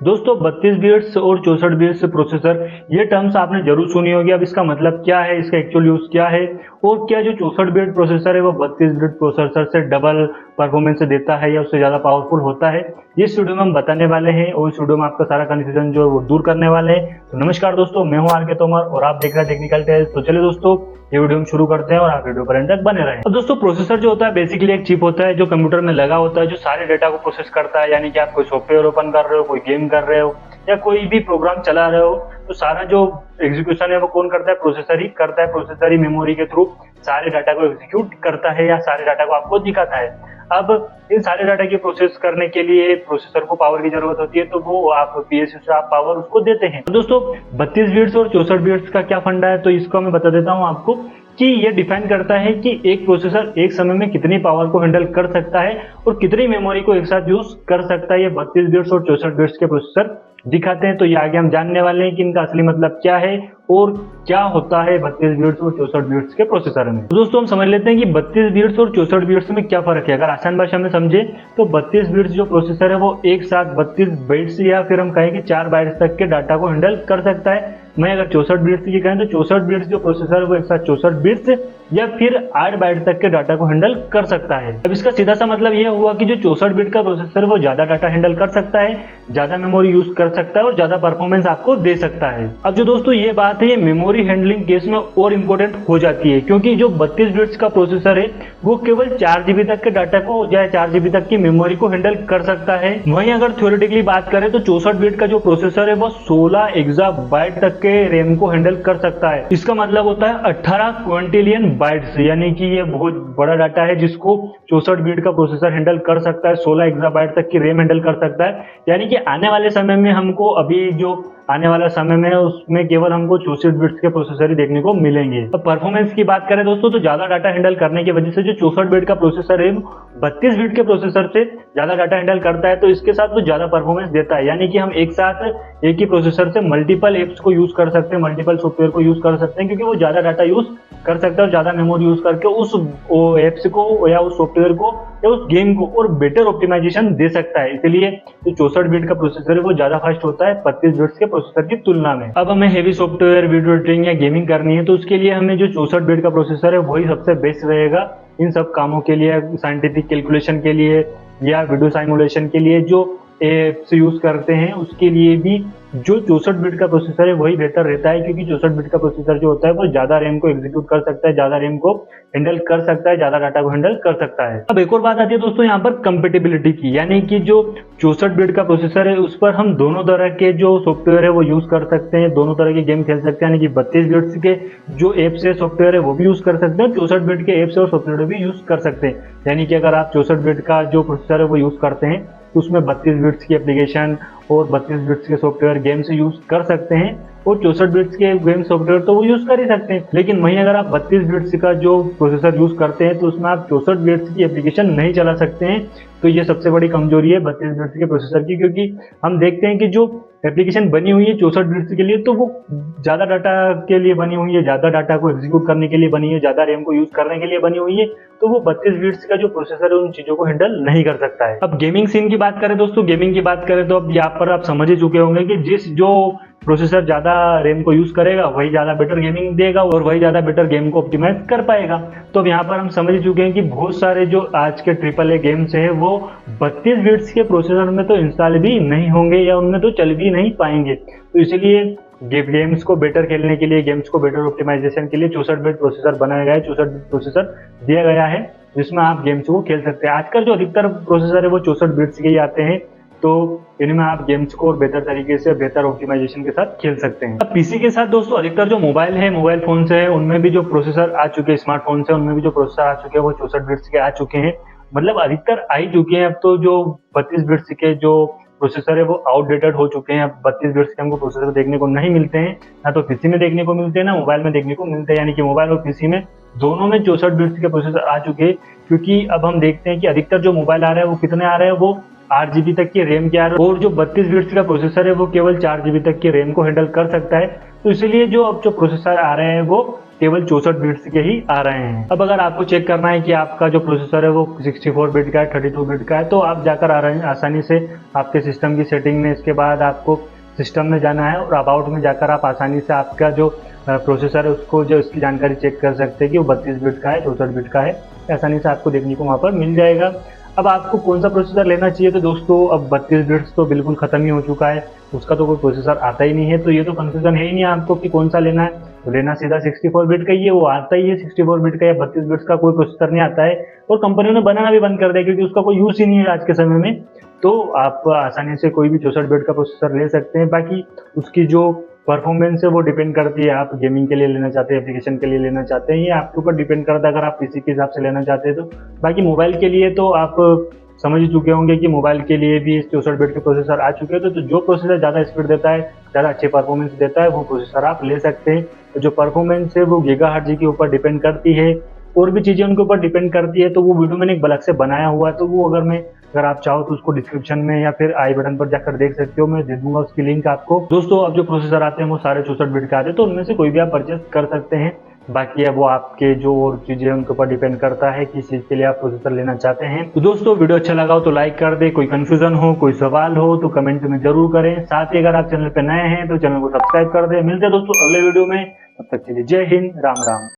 दोस्तों 32 बिट्स और 64 bits processor, ये टर्म्स आपने जरूर सुनी होगी। अब इसका मतलब क्या है, इसका एक्चुअल यूज क्या है और क्या जो 64 बिट प्रोसेसर है वो 32 बिट प्रोसेसर से डबल परफॉर्मेंस देता है या उससे ज्यादा पावरफुल होता है, इस वीडियो में हम बताने वाले हैं और इस वीडियो में आपका सारा कंफ्यूजन जो है वो दूर करने वाले हैं। तो नमस्कार दोस्तों, मैं हूं आर के तोमर और आप देख रहे हैं टेक्निकल टेल्स। तो चलिए दोस्तों, ये वीडियो हम शुरू करते हैं और आप वीडियो पर एंड तक बने रहें। अब दोस्तों, प्रोसेसर जो होता है बेसिकली एक चिप होता है जो कंप्यूटर में लगा होता है, जो सारे डेटा को प्रोसेस करता है। यानी कि आप कोई सॉफ्टवेयर ओपन कर रहे हो, कोई गेम कर रहे हो या कोई भी प्रोग्राम चला रहे हो, तो सारा जो एग्जीक्यूशन है वो कौन करता है? प्रोसेसर ही करता है। प्रोसेसर ही मेमोरी के थ्रू सारे डाटा को एग्जीक्यूट करता है या सारे डाटा को आपको दिखाता है। अब इन सारे डाटा की प्रोसेस करने के लिए प्रोसेसर को पावर की जरूरत होती है, तो वो आप पीएसयू से आप पावर उसको देते हैं। तो दोस्तों 32 बिट्स और 64 बिट्स का क्या फंडा है, तो इसको मैं बता देता हूं आपको कि ये डिफाइन करता है कि एक प्रोसेसर एक समय में कितनी पावर को हैंडल कर सकता है और कितनी मेमोरी को एक साथ यूज कर सकता है। ये 32 बिट्स और 64 बिट्स के प्रोसेसर दिखाते हैं। तो ये आगे हम जानने वाले हैं कि इनका असली मतलब क्या है और क्या होता है 32 बिट्स और 64 बिट्स के प्रोसेसर में। तो दोस्तों हम समझ लेते हैं कि 32 बिट्स और 64 बिट्स में क्या फर्क है। अगर आसान भाषा में समझे तो 32 बिट्स जो प्रोसेसर है वो एक साथ 32 बाइट्स या फिर हम कहें कि 4 बाइट्स तक के डाटा को हैंडल कर सकता है। मैं अगर 64 बिट्स की कहें तो 64 बिट्स जो प्रोसेसर है वो एक साथ 64 बिट्स या फिर 8 बाइट तक के डाटा को हैंडल कर सकता है। अब इसका सीधा सा मतलब यह हुआ कि जो 64 बिट का प्रोसेसर वो ज्यादा डाटा हैंडल कर सकता है, ज्यादा मेमोरी यूज कर सकता है और ज्यादा परफॉर्मेंस आपको दे सकता है। अब जो दोस्तों ये बात है, ये मेमोरी हैंडलिंग केस में और इम्पोर्टेंट हो जाती है, क्योंकि जो 32 बिट्स का प्रोसेसर है वो केवल 4 जीबी तक के डाटा को या 4 जीबी तक की मेमोरी को हैंडल कर सकता है। वहीं अगर थ्योरेटिकली बात करें तो 64 बिट का जो प्रोसेसर है वो 16 एक्साबाइट तक के रैम को हैंडल कर सकता है। इसका मतलब होता है 18 क्विंटिलियन बाइट्स, यानी कि ये बहुत बड़ा डाटा है जिसको 64 बिट का प्रोसेसर हैंडल कर सकता है। 16 एक्साबाइट तक की रैम हैंडल कर सकता है। यानी कि आने वाले समय में हमको अभी जो आने वाला समय में उसमें केवल हमको 64 बिट्स के प्रोसेसर ही देखने को मिलेंगे। अब परफॉर्मेंस की बात करें दोस्तों, तो ज्यादा डाटा हैंडल करने की वजह से जो 64 बिट का प्रोसेसर है 32 बिट के प्रोसेसर से ज्यादा डाटा हैंडल करता है, तो इसके साथ वो ज्यादा परफॉर्मेंस देता है। यानी कि हम एक साथ एक ही प्रोसेसर से मल्टीपल एप्स को यूज कर सकते हैं, मल्टीपल सॉफ्टवेयर को यूज कर सकते हैं, क्योंकि वो ज्यादा डाटा यूज कर सकता है और ज्यादा मेमोरी यूज करके उस एप्स को या उस सॉफ्टवेयर को या उस गेम को और बेटर ऑप्टिमाइजेशन दे सकता है। इसलिए जो 64 बिट का प्रोसेसर है वो ज्यादा फास्ट होता है 32 बिट्स के प्रोसेसर की तुलना में। अब हमें हेवी सॉफ्टवेयर, वीडियो एडिटिंग या गेमिंग करनी है, तो उसके लिए हमें जो 64 बिट का प्रोसेसर है वही सबसे बेस्ट रहेगा इन सब कामों के लिए। साइंटिफिक कैलकुलेशन के लिए या वीडियो साइमुलेशन के लिए जो एप्स यूज करते हैं उसके लिए भी जो 64 बिट का प्रोसेसर है वही बेहतर रहता है, क्योंकि 64 बिट का प्रोसेसर जो होता है वो ज्यादा रैम को एग्जीक्यूट कर सकता है, ज्यादा रैम को हैंडल कर सकता है, ज्यादा डाटा को हैंडल कर सकता है। अब एक और बात आती है दोस्तों यहाँ पर कंपेटिबिलिटी की, यानी कि जो 64 बिट का प्रोसेसर है उस पर हम दोनों तरह के जो सॉफ्टवेयर है वो यूज कर सकते हैं, दोनों तरह के गेम खेल सकते हैं। यानी कि 32 बिट्स के जो एप्स है, सॉफ्टवेयर है वो भी यूज कर सकते हैं, 64 बिट के एप्स और सॉफ्टवेयर भी यूज कर सकते हैं। यानी कि अगर आप 64 बिट का जो प्रोसेसर है वो यूज करते हैं तो उसमें 32 बिट्स की एप्लीकेशन और 32 बिट्स के सॉफ्टवेयर गेम्स यूज कर सकते हैं और 64 बिट्स के गेम सॉफ्टवेयर तो वो यूज कर ही सकते हैं। लेकिन वहीं अगर आप 32 बिट्स का जो प्रोसेसर यूज करते हैं तो उसमें आप 64 बिट्स की एप्लीकेशन नहीं चला सकते हैं। तो ये सबसे बड़ी कमजोरी है 32 बिट्स के प्रोसेसर की, क्योंकि हम देखते हैं कि जो एप्लीकेशन बनी हुई है 64 बिट्स के लिए तो वो ज्यादा डाटा के लिए बनी हुई है, ज्यादा डाटा को एग्जीक्यूट करने के लिए बनी है, ज्यादा रैम को यूज करने के लिए बनी हुई है, तो वो 32 बिट्स का जो प्रोसेसर है उन चीजों को हैंडल नहीं कर सकता है। अब गेमिंग सीन की बात करें दोस्तों, गेमिंग की बात करें तो अब यहाँ पर आप समझ ही चुके होंगे कि जिस जो प्रोसेसर ज्यादा रैम को यूज करेगा वही ज्यादा बेटर गेमिंग देगा और वही ज्यादा बेटर गेम को ऑप्टिमाइज कर पाएगा। तो अब यहाँ पर हम समझ चुके हैं कि बहुत सारे जो आज के ट्रिपल ए गेम्स है वो 32 बिट्स के प्रोसेसर में तो इंस्टॉल भी नहीं होंगे या उनमें तो चल भी नहीं पाएंगे। तो इसलिए गेम्स को बेटर खेलने के लिए, गेम्स को बेटर ऑप्टिमाइजेशन के लिए 64 बिट प्रोसेसर बनाया गया है, 64 बिट प्रोसेसर दिया गया है जिसमें आप गेम्स को खेल सकते हैं। आजकल जो अधिकतर प्रोसेसर है वो 64 बिट्स के ही आते हैं, तो इनमें आप गेम्स को और बेहतर तरीके से बेहतर ऑप्टिमाइजेशन के साथ खेल सकते हैं। अब पीसी के साथ दोस्तों अधिकतर जो मोबाइल है, मोबाइल फोन है, उनमें भी जो प्रोसेसर आ चुके हैं, स्मार्टफोन है उनमें भी जो प्रोसेसर आ चुके हैं वो 64 बिट्स के आ चुके हैं, मतलब अधिकतर आ ही चुके हैं। अब तो जो 32 बिट्स के जो प्रोसेसर है वो आउटडेटेड हो चुके हैं। अब 32 बिट्स के हमको प्रोसेसर देखने को नहीं मिलते हैं, ना तो पीसी में देखने को मिलते हैं ना मोबाइल में देखने को मिलते हैं। यानी कि मोबाइल और पीसी में दोनों में 64 बिट्स के प्रोसेसर आ चुके हैं, क्योंकि अब हम देखते हैं कि अधिकतर जो मोबाइल आ रहा है वो कितने आ रहे हैं, वो 8 GB तक की रैम की आ रही है, और जो 32 बिट्स का प्रोसेसर है वो केवल 4 GB तक की रैम को हैंडल कर सकता है। तो इसलिए जो अब जो प्रोसेसर आ रहे हैं वो केवल 64 बिट्स के ही आ रहे हैं। अब अगर आपको चेक करना है कि आपका जो प्रोसेसर है वो 64 बिट का है, 32 बिट का है, तो आप जाकर आसानी से आपके सिस्टम की सेटिंग में, इसके बाद आपको सिस्टम में जाना है और अबाउट में जाकर आप आसानी से आपका जो प्रोसेसर है उसको जो इसकी जानकारी चेक कर सकते हैं कि वो 32 बिट का है, 64 बिट का है। आसानी से आपको देखने को वहाँ पर मिल जाएगा। अब आपको कौन सा प्रोसेसर लेना चाहिए, तो दोस्तों अब 32 बिट्स तो बिल्कुल खत्म ही हो चुका है, उसका तो कोई प्रोसेसर आता ही नहीं है, तो ये तो कंफ्यूजन है ही नहीं आपको कि कौन सा लेना है। तो लेना सीधा 64 बिट का ही है, वो आता ही है 64 बिट का, या 32 बिट्स का कोई प्रोसेसर नहीं आता है, और कंपनियों ने बनाना भी बंद कर दिया क्योंकि उसका कोई यूज ही नहीं है आज के समय में। तो आप आसानी से कोई भी 64 बिट का प्रोसेसर ले सकते हैं। बाकी उसकी जो परफॉर्मेंस है वो डिपेंड करती है, आप गेमिंग के लिए लेना चाहते हैं, एप्लीकेशन के लिए लेना चाहते हैं, ये आपके ऊपर डिपेंड करता है अगर आप पीसी के हिसाब से लेना चाहते हैं तो। बाकी मोबाइल के लिए तो आप समझ ही चुके होंगे कि मोबाइल के लिए भी 64 बिट के प्रोसेसर आ चुके हैं, तो जो प्रोसेसर ज़्यादा स्पीड देता है, ज़्यादा अच्छी परफॉर्मेंस देता है, वो प्रोसेसर आप ले सकते हैं। तो जो परफॉर्मेंस है वो गीगाहर्ट्ज़ के ऊपर डिपेंड करती है, और भी चीज़ें उनके ऊपर डिपेंड करती है, तो वो वीडियो मैंने एक अलग से बनाया हुआ है, तो वो अगर आप चाहो तो उसको डिस्क्रिप्शन में या फिर आई बटन पर जाकर देख सकते हो, मैं दे दूंगा उसकी लिंक आपको। दोस्तों अब जो प्रोसेसर आते हैं वो सारे 64 बिट के आते हैं, तो उनमें से कोई भी आप परचेस कर सकते हैं। बाकी अब वो आपके जो और चीजें उनके ऊपर डिपेंड करता है किस चीज के लिए आप प्रोसेसर लेना चाहते हैं। तो दोस्तों वीडियो अच्छा लगा हो तो लाइक कर दे, कोई कंफ्यूजन हो, कोई सवाल हो तो कमेंट में जरूर करें। साथ ही अगर आप चैनल पे नए हैं तो चैनल को सब्सक्राइब कर दे। मिलते हैं दोस्तों अगले वीडियो में, तब तक के लिए जय हिंद, राम राम।